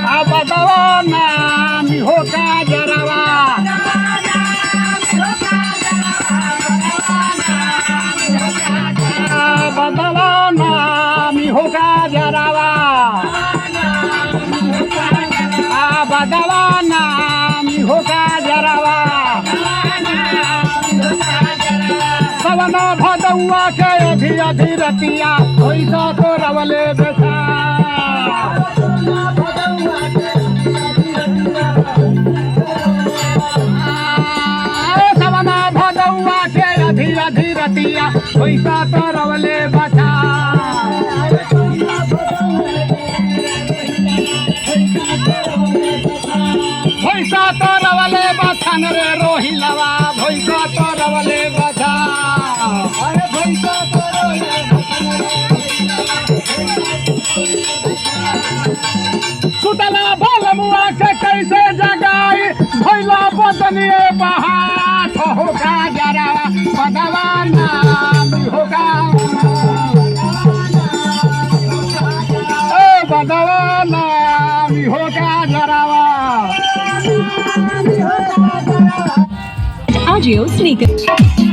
बदवाना मी हो का जरावा बदवाना मी हो का जरावा बदवाना मी हो का जरावा सवना भदौआ के अधी अधी रतिया पैसा तो रवले बेटा सवना भदौआ के अधी अधी रतिया पैसा तो रवले बचा पैसा तो रवले बचन रे रोहिलवा पैसा तो रवले बचा अरे पैसा तो सुतला बलमुआ के कैसे जगाई भैला बदनिए बहात होगा जरा बदवाना होगा बदवाना होगा जरावा Audio Sneaker.